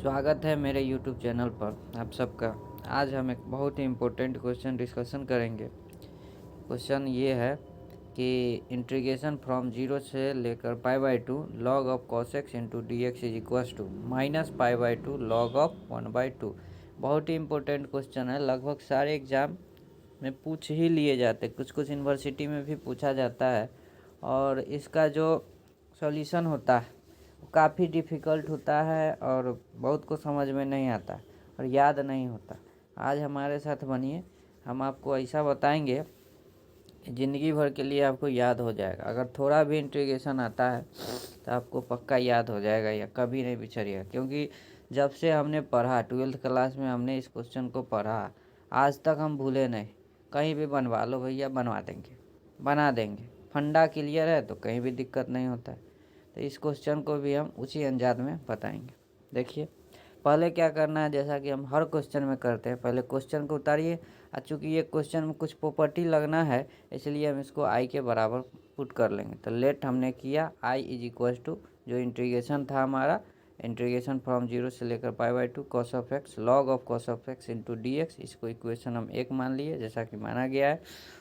स्वागत है मेरे YouTube चैनल पर आप सबका। आज हम एक बहुत ही इम्पोर्टेंट क्वेश्चन डिस्कशन करेंगे। क्वेश्चन ये है कि इंटीग्रेशन फ्रॉम जीरो से लेकर π/2 log of cos x into d x is equals to minus π/2 log of 1/2। बहुत ही इम्पोर्टेंट क्वेश्चन है, लगभग सारे एग्ज़ाम में पूछ ही लिए जाते, कुछ यूनिवर्सिटी में भी पूछा जाता है। और इसका जो सॉल्यूशन होता है वो काफ़ी डिफ़िकल्ट होता है और बहुत को समझ में नहीं आता और याद नहीं होता। आज हमारे साथ बनिए, हम आपको ऐसा बताएंगे कि ज़िंदगी भर के लिए आपको याद हो जाएगा। अगर थोड़ा भी इंटीग्रेशन आता है तो आपको पक्का याद हो जाएगा या कभी नहीं बिछड़ेगा, क्योंकि जब से हमने पढ़ा 12th क्लास में हमने इस क्वेश्चन को पढ़ा, आज तक हम भूले नहीं। कहीं भी बनवा लो भैया, बनवा देंगे, बना देंगे। फंडा क्लियर है तो कहीं भी दिक्कत नहीं होता है। तो इस क्वेश्चन को भी हम उसी अंदाज में बताएंगे। देखिए, पहले क्या करना है, जैसा कि हम हर क्वेश्चन में करते हैं, पहले क्वेश्चन को उतारिए। और चूँकि ये क्वेश्चन में कुछ प्रॉपर्टी लगना है, इसलिए हम इसको आई के बराबर पुट कर लेंगे। तो लेट हमने किया आई इज इक्वल टू, जो इंटीग्रेशन था हमारा, इंटीग्रेशन फ्रॉम जीरो से लेकर π/2 cos of x log of cos of X into d x, इसको इक्वेशन हम एक मान लिए जैसा कि माना गया है।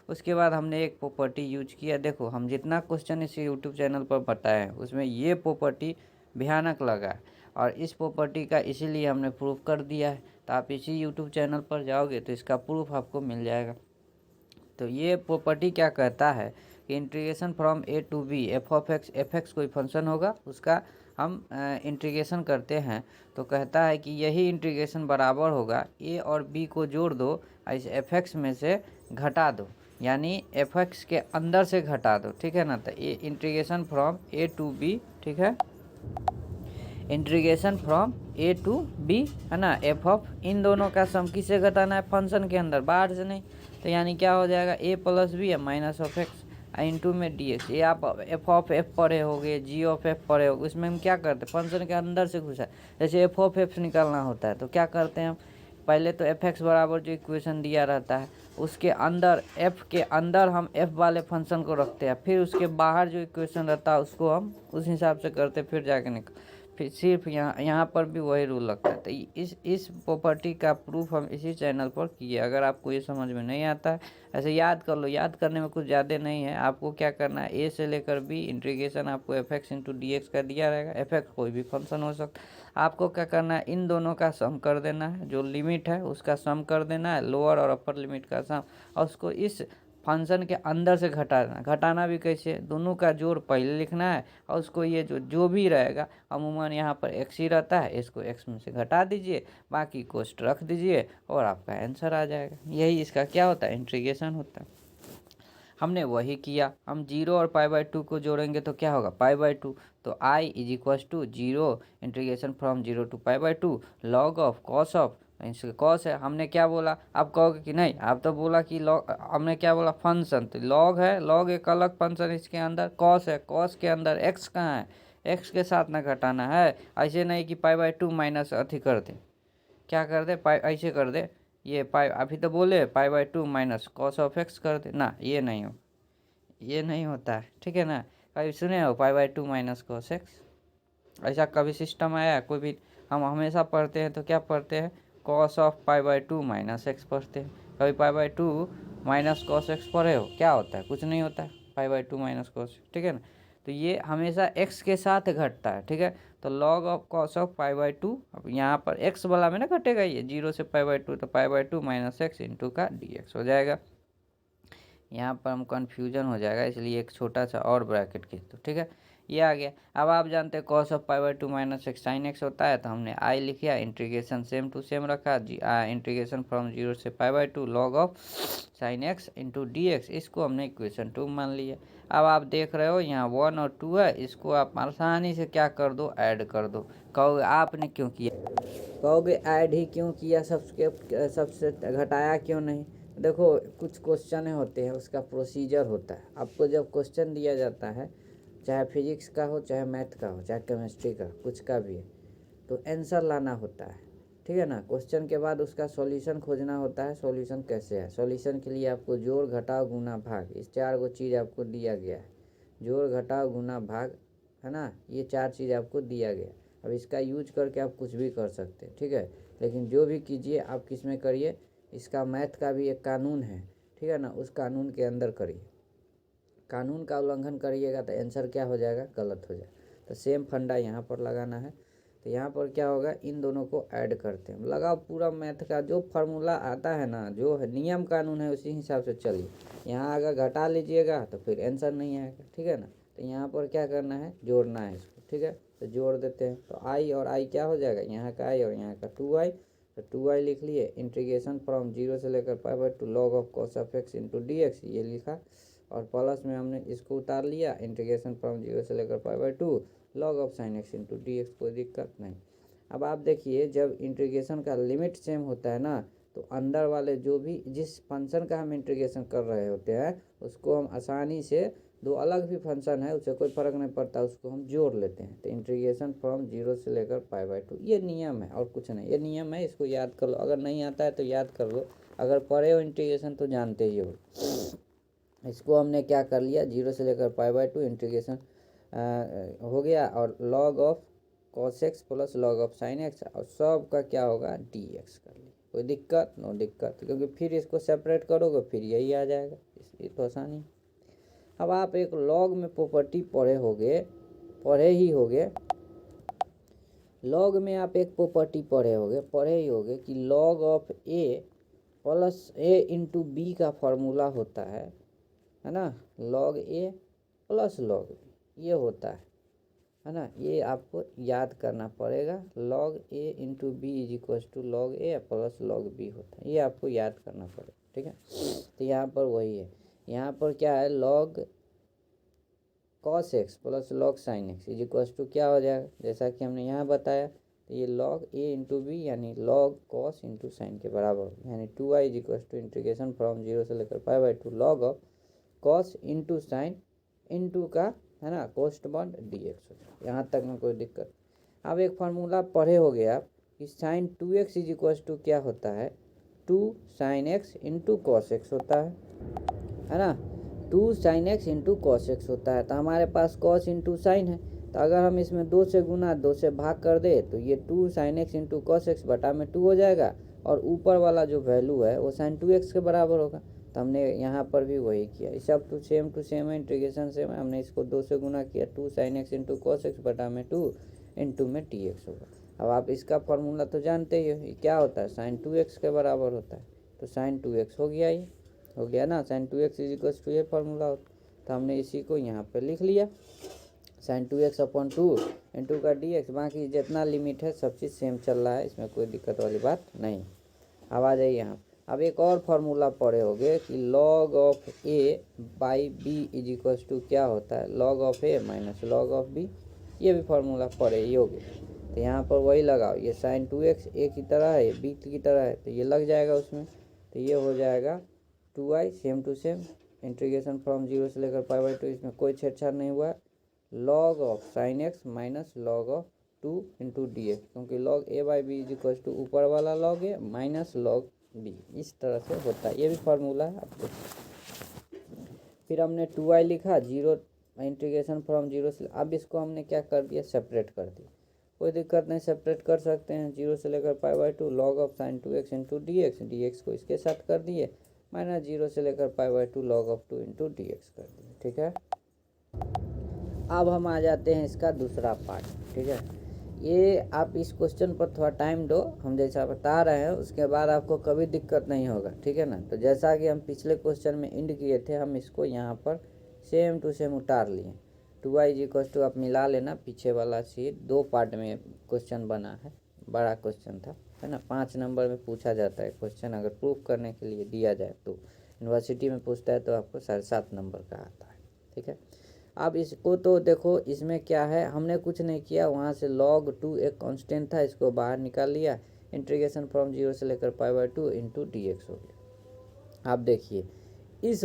उसके बाद हमने एक प्रॉपर्टी यूज किया। देखो, हम जितना क्वेश्चन इस यूट्यूब चैनल पर बताए हैं उसमें ये प्रॉपर्टी भयानक लगा है और इस प्रॉपर्टी का इसीलिए हमने प्रूफ कर दिया है। तो आप इसी यूट्यूब चैनल पर जाओगे तो इसका प्रूफ आपको मिल जाएगा। तो ये प्रॉपर्टी क्या कहता है कि integration from A to B F of X कोई फंक्शन होगा, उसका हम इंटीग्रेशन करते हैं तो कहता है कि यही इंटीग्रेशन बराबर होगा ए और बी को जोड़ दो, इस एफ एक्स में से घटा दो, यानी एफ एक्स के अंदर से घटा दो। ठीक है ना। तो ये integration from A to B, ठीक है, integration from A to B है ना, एफ ऑफ इन दोनों का सम किसे घटाना है, फंक्शन के अंदर, बाहर से नहीं। तो यानी क्या हो जाएगा, ए प्लस बी है माइनस ऑफ एक्स इंटू में डी एक्स। ये आप एफ ऑफ एफ पढ़े होगे, जी ऑफ एफ पढ़े होगे, उसमें हम क्या करते हैं, फंक्शन के अंदर से घुसा। जैसे एफ ऑफ एफ निकालना होता है तो क्या करते हैं हम, पहले तो एफ एक्स बराबर जो इक्वेशन दिया रहता है उसके अंदर, एफ के अंदर हम एफ वाले फंक्शन को रखते हैं, फिर उसके बाहर जो इक्वेशन रहता है उसको हम उस हिसाब से करते, फिर जाके निकल, फिर सिर्फ यहाँ पर भी वही रूल लगता है। तो इस प्रॉपर्टी का प्रूफ हम इसी चैनल पर किए। अगर आपको ये समझ में नहीं आता है, ऐसे याद कर लो, याद करने में कुछ ज़्यादा नहीं है। आपको क्या करना है, ए से लेकर बी इंटीग्रेशन आपको F x into d x का दिया रहेगा। एफ एक्स कोई भी फंक्शन हो सकता है। आपको क्या करना है, इन दोनों का सम कर देना है, जो लिमिट है उसका सम कर देना है, लोअर और अपर लिमिट का सम, और उसको इस फंक्शन के अंदर से घटाना। घटाना भी कैसे, दोनों का जोड़ पहले लिखना है और उसको ये जो भी रहेगा, अमूमन यहाँ पर एक्स ही रहता है, इसको एक्स में से घटा दीजिए, बाकी कोस्ट रख दीजिए और आपका आंसर आ जाएगा। यही इसका क्या होता है, इंटीग्रेशन होता है। हमने वही किया। हम जीरो और π/2 को जोड़ेंगे तो क्या होगा, π/2। तो I is equals to zero integration from zero to π/2 log of cos of, इसका कॉस है। हमने क्या बोला, आप कहोगे कि नहीं, आप तो बोला कि लॉग, हमने क्या बोला, फंक्शन। तो लॉग है, लॉग एक अलग फंक्शन, इसके अंदर कॉस है, कॉस के अंदर एक्स कहाँ है, एक्स के साथ ना घटाना है। ऐसे नहीं कि π/2 माइनस अथी कर दे, क्या कर दे, पाई ऐसे कर दे, ये पाई अभी तो बोले π/2 माइनस कॉस ऑफ एक्स कर दे ना, ये नहीं हो, ये नहीं होता है। ठीक है ना। कभी सुने हो π/2 माइनस कॉस एक्स, ऐसा कभी सिस्टम आया है कोई भी। हम हमेशा पढ़ते हैं तो क्या पढ़ते हैं, कॉस ऑफ π/2 माइनस एक्स पढ़ते हैं। कभी π/2 माइनस कॉस एक्स पढ़े हो, क्या होता है, कुछ नहीं होता है, π/2 माइनस कॉस। ठीक है ना। तो ये हमेशा एक्स के साथ घटता है। ठीक है। तो लॉग ऑफ कॉस ऑफ π/2, अब यहाँ पर एक्स वाला में ना घटेगा, ये जीरो से π/2, तो π/2 माइनस एक्स इंटू का डी एक्स हो जाएगा। यहाँ पर हम कन्फ्यूजन हो जाएगा, इसलिए एक छोटा सा और ब्रैकेट खींच दो। ठीक है, ये आ गया। अब आप जानते हैं cos of π/2 minus x sine x होता है, तो हमने आई लिख दिया, इंटीग्रेशन सेम टू सेम रखा, इंटीग्रेशन फ्रॉम जीरो से π/2 log of sine x into d x, इसको हमने इक्वेशन 2 मान लिया। अब आप देख रहे हो यहाँ 1 और 2 है, इसको आप आसानी से क्या कर दो, ऐड कर दो। कहोगे आपने क्यों किया, कहोगे ऐड ही क्यों किया, सबसे घटाया क्यों नहीं। देखो, कुछ क्वेश्चन होते हैं, उसका प्रोसीजर होता है। आपको जब क्वेश्चन दिया जाता है, चाहे फिजिक्स का हो, चाहे मैथ का हो, चाहे केमिस्ट्री का, कुछ का भी है, तो आंसर लाना होता है। ठीक है ना। क्वेश्चन के बाद उसका सॉल्यूशन खोजना होता है, सॉल्यूशन कैसे है। सॉल्यूशन के लिए आपको जोड़ घटाव गुना भाग, इस 4 चीज़ आपको दिया गया है। जोड़ घटाव गुना भाग है ना, ये 4 चीज़ आपको दिया गया। अब इसका यूज करके आप कुछ भी कर सकते हैं, ठीक है। लेकिन जो भी कीजिए आप किस में करिए, इसका मैथ का भी एक कानून है, ठीक है ना, उस कानून के अंदर करिए। कानून का उल्लंघन करिएगा तो आंसर क्या हो जाएगा, गलत हो जाएगा। तो सेम फंडा यहाँ पर लगाना है। तो यहाँ पर क्या होगा, इन दोनों को ऐड करते हैं, लगाओ पूरा मैथ का जो फार्मूला आता है ना, जो है नियम कानून है, उसी हिसाब से चलिए। यहाँ अगर घटा लीजिएगा तो फिर आंसर नहीं आएगा, ठीक है ना। तो यहाँ पर क्या करना है, जोड़ना है इसको, ठीक है। तो जोड़ देते हैं, तो आई और आई क्या हो जाएगा, यहाँ का आई और यहाँ का 2i। तो 2i लिख लिए, इंटीग्रेशन फ्रॉम 0 से लेकर π/2 log of cos of x into dx, ये लिखा। और प्लस में हमने इसको उतार लिया, इंटीग्रेशन फ्रॉम 0 से लेकर π/2 log of sin x into dx, कोई दिक्कत नहीं। अब आप देखिए, जब इंटीग्रेशन का लिमिट सेम होता है ना, तो अंदर वाले जो भी जिस फंक्शन का हम इंटीग्रेशन कर रहे होते हैं उसको हम आसानी से, दो अलग भी फंक्शन है उससे कोई फ़र्क नहीं पड़ता, उसको हम जोड़ लेते हैं। तो इंटीग्रेशन फ्रॉम 0 से लेकर π/2, ये नियम है और कुछ नहीं, ये नियम है, इसको याद कर लो। अगर नहीं आता है तो याद कर लो, अगर पढ़े हो इंटीग्रेशन तो जानते ही हो। इसको हमने क्या कर लिया, 0 से लेकर π/2 इंटीग्रेशन हो गया, और log of cos x plus log of sin x, और सब का क्या होगा, dx कर लिया। कोई दिक्कत, नो दिक्कत, क्योंकि फिर इसको सेपरेट करोगे फिर यही आ जाएगा, इसलिए तो आसानी। अब आप एक लॉग में प्रॉपर्टी पढ़े ही होगे, लॉग में आप एक प्रॉपर्टी पढ़े ही होगे कि log of a plus a into B का फॉर्मूला होता है ना, log a plus log b, ये होता है ना। ये आपको याद करना पड़ेगा, log a into B is equal to log a plus log b होता है, ये आपको याद करना पड़ेगा, ठीक है। तो यहाँ पर वही है, यहाँ पर क्या है, log cos x plus log sin x is equal to क्या हो जाएगा, जैसा कि हमने यहाँ बताया। तो ये log a इंटू बी यानी log cos इंटू साइन के बराबर हो, यानी 2i is equal to integration from 0 से लेकर π/2 log of cos into sine into का है ना कोस्ट बॉन्ड dx हो जाए। यहाँ तक में कोई दिक्कत। अब एक फार्मूला पढ़े हो गए आप कि sign 2x is equal to क्या होता है, 2 sin x into cos x होता है ना, 2 sin x into cos x होता है। तो हमारे पास cos इंटू साइन है, तो अगर हम इसमें 2 से गुना 2 से भाग कर दे तो ये 2 sin x into cos x बटा में 2 हो जाएगा, और ऊपर वाला जो वैल्यू है वो sin 2x के बराबर होगा। तो हमने यहाँ पर भी वही किया, सब टू सेम है, इंटीग्रेशन सेम है, हमने इसको 2 से गुना किया, 2 sin x into cos x बटा में 2 इंटू में dx होगा। अब आप इसका फॉर्मूला तो जानते ही हो, ये क्या होता है, sin 2x के बराबर होता है। तो sin 2x हो गया, ये हो गया ना, sin 2x is equal to ये फार्मूला होता। तो हमने इसी को यहाँ पे लिख लिया, sin 2x अपॉन 2 इंटू का dx, बाकी जितना लिमिट है सब चीज़ सेम चल रहा है, इसमें कोई दिक्कत वाली बात नहीं। अब आ जाइए यहाँ, अब एक और फार्मूला पढ़े होगे कि log of a by B is equal to क्या होता है, log of a minus log of b, ये भी फार्मूला पढ़े ही होगे। तो यहाँ पर वही लगाओ, ये sin 2x a की तरह है, b की तरह है, तो ये लग जाएगा उसमें। तो ये हो जाएगा 2i same to same, integration from 0 से लेकर π/2, इसमें कोई छेड़छाड़ नहीं हुआ, log of sin x minus log of 2 into dx, क्योंकि log a by B is equal to ऊपर वाला log a minus log b, इस तरह से होता है, ये भी फार्मूला है आपको। फिर हमने 2i लिखा, 0 इंटीग्रेशन फ्रॉम 0 से, अब इसको हमने क्या कर दिया, सेपरेट कर दिया, कोई दिक्कत नहीं, सेपरेट कर सकते हैं। 0 से लेकर π/2 log of sin 2x into dx, dx को इसके साथ कर दिए, माइनस 0 से लेकर π/2 log ऑफ 2 इंटू dx कर दिए, ठीक है। अब हम आ जाते हैं इसका दूसरा पार्ट, ठीक है। ये आप इस क्वेश्चन पर थोड़ा टाइम दो, हम जैसा बता रहे हैं उसके बाद आपको कभी दिक्कत नहीं होगा, ठीक है ना। तो जैसा कि हम पिछले क्वेश्चन में इंड किए थे, हम इसको यहाँ पर सेम टू सेम उतार लिए। 2i इज इक्वल टू आप मिला लेना, पीछे वाला शीट 2 पार्ट में क्वेश्चन बना है, बड़ा क्वेश्चन था, है ना। 5 नंबर में पूछा जाता है क्वेश्चन, अगर प्रूफ करने के लिए दिया जाए तो। यूनिवर्सिटी में पूछता है तो आपको 7.5 नंबर का आता है, ठीक है। अब इसको तो देखो, इसमें क्या है, हमने कुछ नहीं किया, वहाँ से log 2 एक कांस्टेंट था, इसको बाहर निकाल लिया, इंटीग्रेशन फ्रॉम 0 से लेकर π/2 इंटू dx हो गया। आप देखिए इस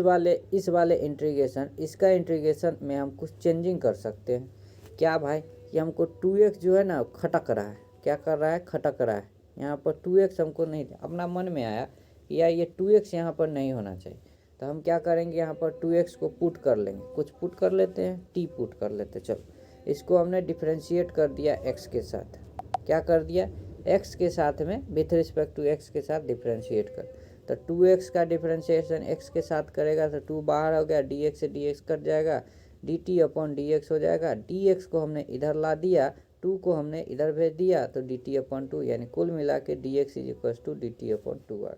वाले इंटीग्रेशन, इसका इंटीग्रेशन में हम कुछ चेंजिंग कर सकते हैं। क्या भाई, कि हमको 2x जो है ना खटक रहा है, क्या कर रहा है, खटक रहा है। यहाँ पर 2x हमको नहीं, अपना मन में आया या ये 2x यहाँ पर नहीं होना चाहिए, तो हम क्या करेंगे, यहाँ पर 2x को पुट कर लेंगे, कुछ पुट कर लेते हैं, t पुट कर लेते हैं। चलो इसको हमने डिफ्रेंशिएट कर दिया एक्स के साथ। क्या कर दिया? एक्स के साथ में विथ रिस्पेक्ट टू एक्स के साथ डिफ्रेंशिएट कर। तो 2x का डिफ्रेंशिएशन एक्स के साथ करेगा तो 2 बाहर हो गया, dx से dx कट जाएगा, dt अपॉन dx हो जाएगा। dx को हमने इधर ला दिया, 2 को हमने इधर भेज दिया तो dt अपॉन 2, यानी कुल मिला के dx is equal to dt upon 2 आ।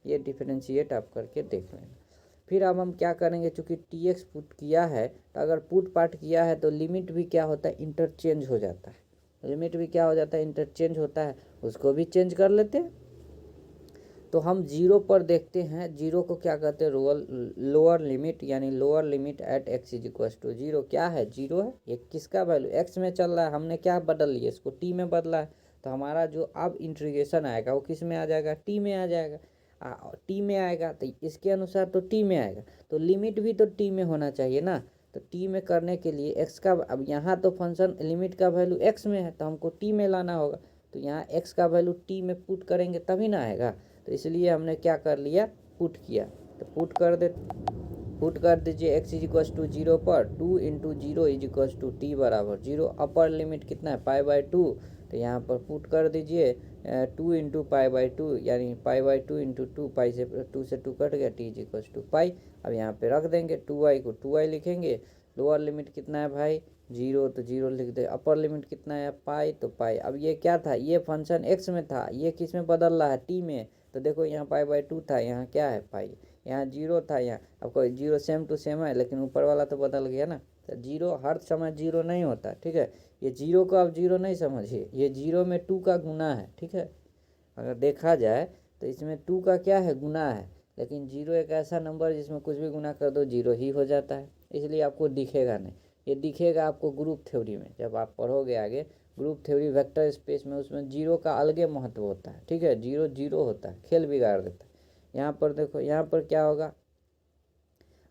ये डिफ्रेंशिएट आप करके देख लेना। फिर अब हम क्या करेंगे, चूँकि tx पुट किया है तो अगर पुट पार्ट किया है तो लिमिट भी क्या होता है, इंटरचेंज हो जाता है। लिमिट भी क्या हो जाता है, इंटरचेंज होता है, उसको भी चेंज कर लेते हैं। तो हम जीरो पर देखते हैं, जीरो को क्या कहते हैं, लोअर लिमिट, यानी lower limit at X is equal to zero. क्या है, जीरो है। ये किसका वैल्यू, एक्स में चल रहा है, हमने क्या बदल लिया, इसको टी में बदला है। तो हमारा जो अब इंटीग्रेशन आएगा वो किस में आ जाएगा, टी में आ जाएगा। टी में आएगा तो इसके अनुसार तो टी में आएगा, तो लिमिट भी तो टी में होना चाहिए ना। तो टी में करने के लिए एक्स का, अब यहाँ तो फंक्शन लिमिट का वैल्यू एक्स में है तो हमको टी में लाना होगा। तो यहाँ एक्स का वैल्यू टी में पुट करेंगे तभी ना आएगा। तो इसलिए हमने क्या कर लिया, पुट किया। तो पुट कर दीजिए X is equal to zero पर, 2 into zero is equal to T बराबर जीरो। अपर लिमिट कितना है, π/2। तो यहाँ पर पुट कर दीजिए 2 इंटू π/2, यानी π/2 इंटू 2, पाई से 2 से 2 कट गया, टी इज इक्वल टू पाई। अब यहाँ पे रख देंगे 2y को 2y लिखेंगे। लोअर लिमिट कितना है भाई, जीरो, तो जीरो लिख दे। अपर लिमिट कितना है, पाई, तो पाई। अब ये क्या था, ये फंक्शन एक्स में था, ये किस में बदल रहा है, टी में। तो देखो यहाँ π/2 था, यहाँ क्या है पाई, यहाँ जीरो था, यहाँ अब कोई जीरो सेम टू सेम है, लेकिन ऊपर वाला तो बदल गया ना। तो जीरो हर समय जीरो नहीं होता, ठीक है। ये जीरो को आप जीरो नहीं समझिए, ये जीरो में 2 का गुना है, ठीक है। अगर देखा जाए तो इसमें 2 का क्या है, गुना है। लेकिन जीरो एक ऐसा नंबर जिसमें कुछ भी गुना कर दो जीरो ही हो जाता है, इसलिए आपको दिखेगा नहीं। ये दिखेगा आपको ग्रुप थ्योरी में, जब आप पढ़ोगे आगे ग्रुप थ्योरी वेक्टर स्पेस में, उसमें जीरो का अलगे महत्व होता है, ठीक है। जीरो जीरो होता है, खेल बिगाड़ देता है। यहाँ पर देखो, यहाँ पर क्या होगा,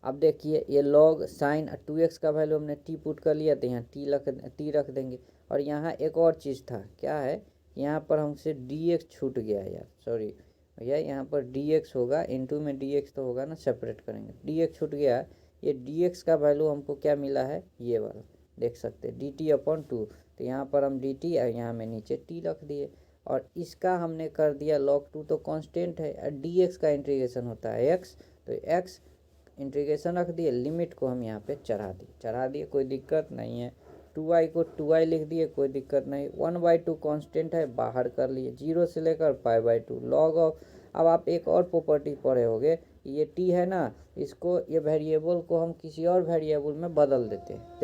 अब देखिए ये लॉग साइन 2x का वैल्यू हमने टी पुट कर लिया, तो यहाँ टी रख देंगे। और यहाँ एक और चीज़ था, क्या है, यहाँ पर हमसे dx छूट गया है यार, सॉरी भैया, यहाँ पर dx होगा, इनटू में dx तो होगा ना, सेपरेट करेंगे, dx छूट गया है। ये dx का वैल्यू हमको क्या मिला है, ये वाला देख सकते हैं, dt अपॉन 2। तो यहाँ पर हम dt और यहाँ में नीचे t रख दिए, और इसका हमने कर दिया log 2 तो कांस्टेंट है, dx का इंटीग्रेशन होता है x, तो x इंटीग्रेशन रख दिए, लिमिट को हम यहाँ पे चढ़ा दिए, कोई दिक्कत नहीं है। 2y को 2y लिख दिए, कोई दिक्कत नहीं। 1/2 कांस्टेंट है, बाहर कर लिए, जीरो से लेकर π/2 लॉग ऑफ। अब आप एक और प्रॉपर्टी पढ़े होगे, ये t है ना, इसको, ये वेरिएबल को हम किसी और वेरिएबल में बदल देते हैं।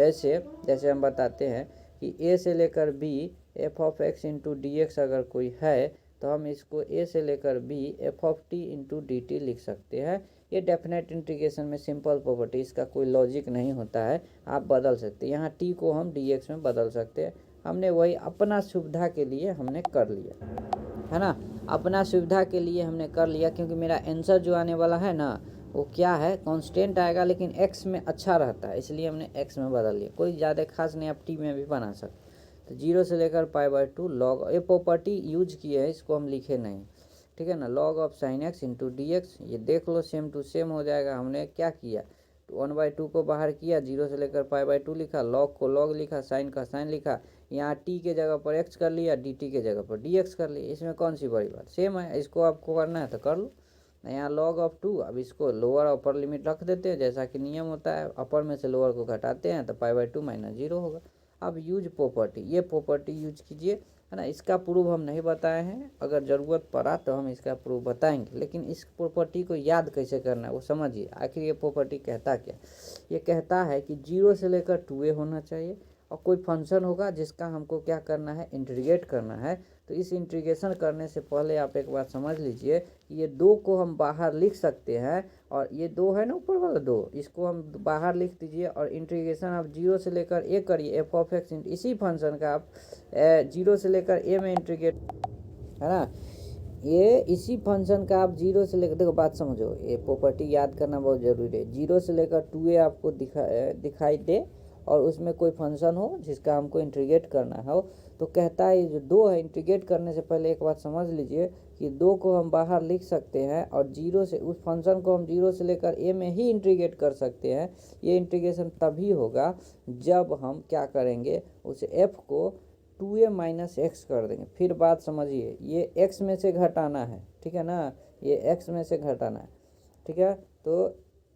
जैसे हम बताते हैं कि a से लेकर b f of x into d x अगर कोई है, तो हम इसको a से लेकर b f of t into D T लिख सकते हैं। ये डेफिनेट इंटीग्रेशन में सिंपल प्रॉपर्टी, इसका कोई लॉजिक नहीं होता है, आप बदल सकते हैं। यहाँ t को हम dx में बदल सकते हैं। हमने वही अपना सुविधा के लिए हमने कर लिया, है ना, अपना सुविधा के लिए हमने कर लिया, क्योंकि मेरा आंसर जो आने वाला है ना, वो क्या है, कांस्टेंट आएगा, लेकिन x में अच्छा रहता है, इसलिए हमने x में बदल लिया। कोई ज़्यादा खास नहीं, आप t में भी बना सकते। तो जीरो से लेकर π/2 लॉग, ये प्रॉपर्टी यूज किए है, इसको हम लिखे नहीं, ठीक है ना। Log of sine x into d x, ये देख लो सेम टू सेम हो जाएगा। हमने क्या किया, 1/2 को बाहर किया, जीरो से लेकर π/2 लिखा, लॉग को लॉग लिखा, साइन का साइन लिखा, यहाँ t के जगह पर x कर लिया, dt के जगह पर dx कर लिया। इसमें कौन सी बड़ी बात, सेम है, इसको आपको करना है तो कर लो। यहाँ लॉग ऑफ 2, अब इसको लोअर अपर लिमिट रख देते हैं, जैसा कि नियम होता है, अपर में से लोअर को घटाते हैं तो π/2 माइनस 0 होगा। अब यूज प्रॉपर्टी, ये प्रॉपर्टी यूज कीजिए, है ना। इसका प्रूफ हम नहीं बताए हैं, अगर ज़रूरत पड़ा तो हम इसका प्रूफ बताएंगे, लेकिन इस प्रॉपर्टी को याद कैसे करना है वो समझिए। आखिर ये प्रॉपर्टी कहता क्या, ये कहता है कि जीरो से लेकर 2a होना चाहिए, और कोई फंक्शन होगा जिसका हमको क्या करना है, इंटीग्रेट करना है। तो इस इंटीग्रेशन करने से पहले आप एक बात समझ लीजिए कि ये 2 को हम बाहर लिख सकते हैं, और ये 2 है ना ऊपर वाला 2, इसको हम बाहर लिख दीजिए, और इंटीग्रेशन आप जीरो से लेकर a करिए, एफ ऑफ एक्स, इसी फंक्शन का आप जीरो से लेकर a में इंटीग्रेट, है ना। ये इसी फंक्शन का आप जीरो से लेकर, देखो बात समझो, ये प्रॉपर्टी याद करना बहुत ज़रूरी है। जीरो से लेकर 2a आपको दिखाई दे, और उसमें कोई फंक्शन हो जिसका हमको इंटीग्रेट करना हो, तो कहता है जो 2 है, इंटीग्रेट करने से पहले एक बात समझ लीजिए कि 2 को हम बाहर लिख सकते हैं और 0 से उस फंक्शन को हम 0 से लेकर a में ही इंटीग्रेट कर सकते हैं। ये इंटीग्रेशन तभी होगा जब हम क्या करेंगे, उस f को 2a माइनस एक्स कर देंगे। फिर बात समझिए, ये x में से घटाना है, ठीक है ना, ये x में से घटाना है, ठीक है। तो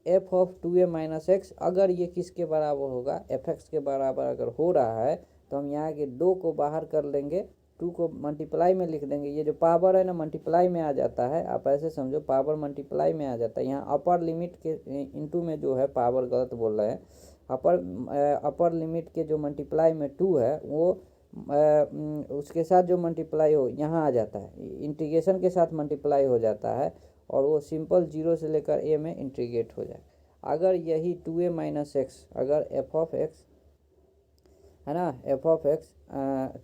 f of 2a minus x अगर ये किसके बराबर होगा, fx के बराबर अगर हो रहा है, तो हम यहाँ के 2 को बाहर कर लेंगे, 2 को मल्टीप्लाई में लिख देंगे। ये जो पावर है ना मल्टीप्लाई में आ जाता है, आप ऐसे समझो पावर मल्टीप्लाई में आ जाता है। यहाँ अपर लिमिट के इंटू में जो है पावर गलत बोल रहे हैं, अपर लिमिट के जो मल्टीप्लाई में 2 है वो उसके साथ जो मल्टीप्लाई हो यहाँ आ जाता है, इंटीग्रेशन के साथ मल्टीप्लाई हो जाता है और वो सिंपल 0 से लेकर a में इंटीग्रेट हो जाए। अगर यही 2a माइनस एक्स, अगर f ऑफ एक्स है ना, f of x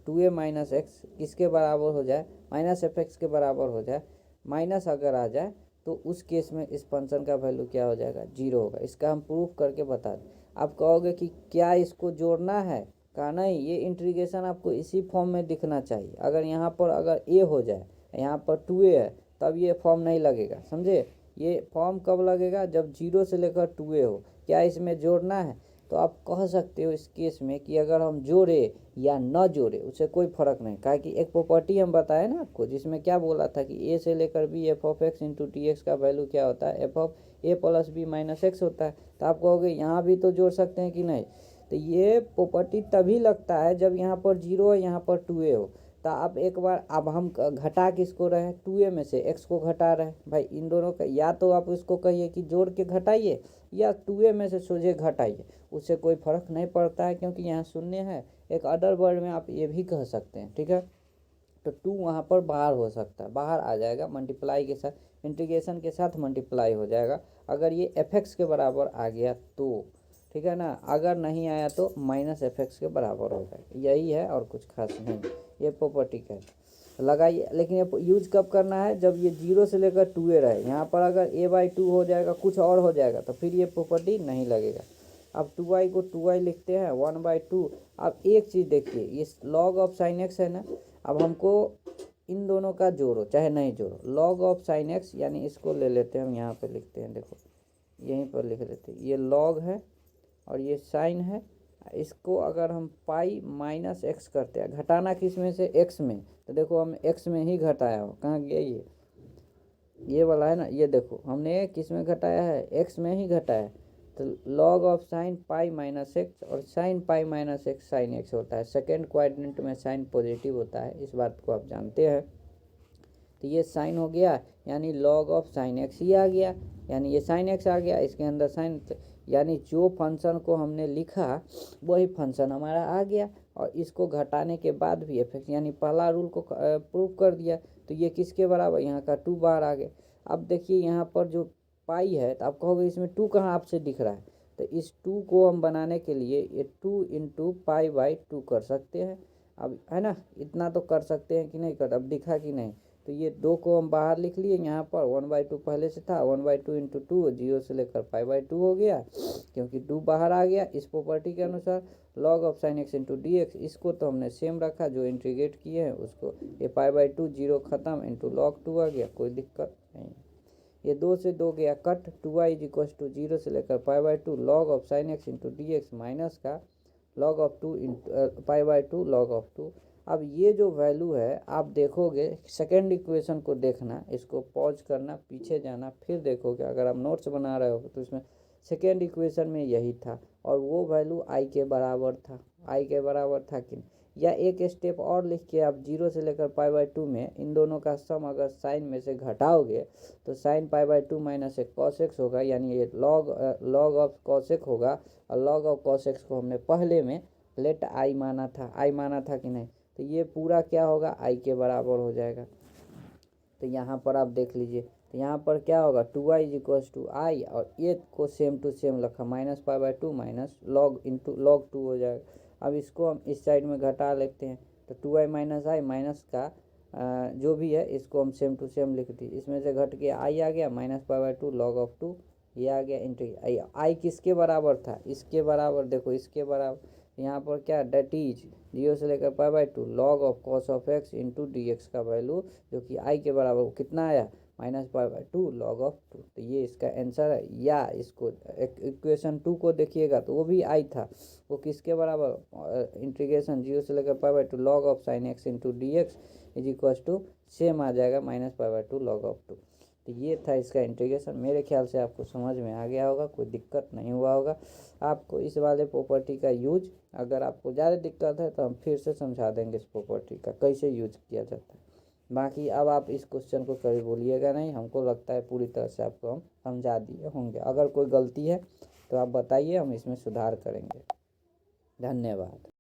2a minus x किसके बराबर हो जाए, माइनस एफ एक्स के बराबर हो जाए, माइनस अगर आ जाए तो उस केस में इस फंक्शन का वैल्यू क्या हो जाएगा, 0 होगा। इसका हम प्रूफ करके बता दें। आप कहोगे कि क्या इसको जोड़ना है, कहा नहीं, ये इंटीग्रेशन आपको इसी फॉर्म में दिखना चाहिए। अगर यहाँ पर अगर a हो जाए, यहाँ पर 2a है, तब ये फॉर्म नहीं लगेगा, समझे। ये फॉर्म कब लगेगा, जब 0 से लेकर 2a हो। क्या इसमें जोड़ना है, तो आप कह सकते हो इस केस में कि अगर हम जोड़े या न जोड़े उससे कोई फर्क नहीं। कहा कि एक प्रॉपर्टी हम बताए ना आपको, जिसमें क्या बोला था कि a से लेकर b F of X into T X का वैल्यू क्या होता है, F of a plus B minus X होता है। तो आप कहोगे यहाँ भी तो जोड़ सकते हैं कि नहीं, तो ये प्रॉपर्टी तभी लगता है जब यहाँ पर 0 है, यहाँ पर 2a हो। तो आप एक बार, अब हम घटा किसको रहे हैं, 2a में से x को घटा रहे हैं भाई। इन दोनों का या तो आप इसको कहिए कि जोड़ के घटाइए या 2a में से सोझे घटाइए, उससे कोई फर्क नहीं पड़ता है, क्योंकि यहाँ शून्य है। एक अदर वर्ड में आप ये भी कह सकते हैं, ठीक है। तो 2 वहाँ पर बाहर हो सकता है, बाहर आ जाएगा, मल्टीप्लाई के साथ, इंटीग्रेशन के साथ मल्टीप्लाई हो जाएगा अगर ये fx के बराबर आ गया तो, ठीक है ना। अगर नहीं आया तो माइनस fx के बराबर हो जाएगा। यही है और कुछ खास नहीं, ये प्रॉपर्टी का है, लगाइए। लेकिन ये यूज कब करना है, जब ये 0 से लेकर 2a रहे। यहाँ पर अगर a/2 हो जाएगा, कुछ और हो जाएगा, तो फिर ये प्रॉपर्टी नहीं लगेगा। अब 2i को 2i लिखते हैं, 1/2। अब एक चीज़ देखिए, ये log ऑफ साइन एक्स है ना, अब हमको इन दोनों का जोड़ो चाहे नहीं जोड़ो, log ऑफ साइन एक्स, यानी इसको ले लेते हैं हम, यहाँ पे लिखते हैं, देखो यहीं पर लिख लेते हैं, ये log है और ये साइन है। इसको अगर हम पाई माइनस एक्स करते हैं, घटाना किस में से, एक्स में, तो देखो हम एक्स में ही घटाया हो, कहाँ गया ये वाला है ना, ये देखो हमने किस में घटाया है, एक्स में ही घटाया है। तो log of sine pi minus x, और sine pi minus x sine x होता है। सेकेंड क्वाड्रेंट में साइन पॉजिटिव होता है, इस बात को आप जानते हैं। तो ये साइन हो गया, यानी log ऑफ साइन एक्स ही आ गया, यानी ये साइन एक्स आ गया, इसके अंदर साइन, यानी जो फंक्शन को हमने लिखा वही फंक्शन हमारा आ गया। और इसको घटाने के बाद भी एफ एक्स, यानी पहला रूल को प्रूव कर दिया। तो ये किसके बराबर, यहाँ का 2 बाहर आ गया। अब देखिए यहाँ पर जो पाई है, तो आप कहोगे इसमें 2 कहाँ आपसे दिख रहा है, तो इस 2 को हम बनाने के लिए ये 2 इंटू पाई/2 कर सकते हैं। अब है ना, इतना तो कर सकते हैं कि नहीं कर, अब दिखा कि नहीं। तो ये 2 को हम बाहर लिख लिए, यहाँ पर 1/2 पहले से था, 1/2 इंटू 2, 0 से लेकर पाई/2 हो गया, क्योंकि 2 बाहर आ गया। इस प्रॉपर्टी के अनुसार log of sine x into d x, इसको तो हमने सेम रखा जो इंटीग्रेट किए हैं उसको, ये पाई/2 0 खत्म, इंटू log 2 आ गया, कोई दिक्कत नहीं। ये 2 से 2 गया cut, 2i is equal to 0 से लेकर पाई/2 log of sine x into d x minus का log ऑफ 2 इंटू पाई/2 log ऑफ 2। अब ये जो वैल्यू है आप देखोगे, सेकेंड इक्वेशन को देखना, इसको पॉज करना, पीछे जाना, फिर देखोगे। अगर आप नोट्स बना रहे हो तो इसमें सेकेंड इक्वेशन में यही था, और वो वैल्यू i के बराबर था, i के बराबर था कि, या एक स्टेप और लिख के आप 0 से लेकर पाई/2 में इन दोनों का सम अगर साइन में से घटाओगे तो साइन पाई/2 माइनस एक कॉस एक्स होगा, यानी ये log ऑफ कॉस एक्स होगा। और log ऑफ कॉस एक्स को हमने पहले में लेट i माना था कि नहीं, तो ये पूरा क्या होगा, i के बराबर हो जाएगा। तो यहाँ पर आप देख लीजिए, तो यहाँ पर क्या होगा, 2i इज इक्व टू आई, और ये को सेम टू सेम रखा, माइनस पाई/2 माइनस log इंटू log 2 हो जाएगा। अब इसको हम इस साइड में घटा लेते हैं, तो 2i माइनस आई माइनस का जो भी है इसको हम सेम टू सेम लिख दी, इसमें से घट के i आ गया, माइनस पाई/2 log ऑफ 2 ये आ गया इंटीग्रेशन। आई किसके बराबर था, इसके बराबर, देखो इसके बराबर। यहाँ पर क्या डेट इज 0 से लेकर π/2 log of cos of x into d x का वैल्यू जो कि आई के बराबर कितना आया -π/2 log ऑफ 2। तो ये इसका आंसर है। या इसको इक्वेशन 2 को देखिएगा तो वो भी आई था, वो किसके बराबर, इंटीग्रेशन 0 से लेकर π/2 log of sin x into d x is equal to same आ जाएगा -π/2 log ऑफ 2। तो ये था इसका इंटीग्रेशन। मेरे ख्याल से आपको समझ में आ गया होगा, कोई दिक्कत नहीं हुआ होगा आपको इस वाले प्रॉपर्टी का यूज। अगर आपको ज़्यादा दिक्कत है तो हम फिर से समझा देंगे इस प्रॉपर्टी का कैसे यूज किया जाता है। बाकी अब आप इस क्वेश्चन को कभी बोलिएगा नहीं, हमको लगता है पूरी तरह से आपको हम समझा दिए होंगे। अगर कोई गलती है तो आप बताइए, हम इसमें सुधार करेंगे। धन्यवाद।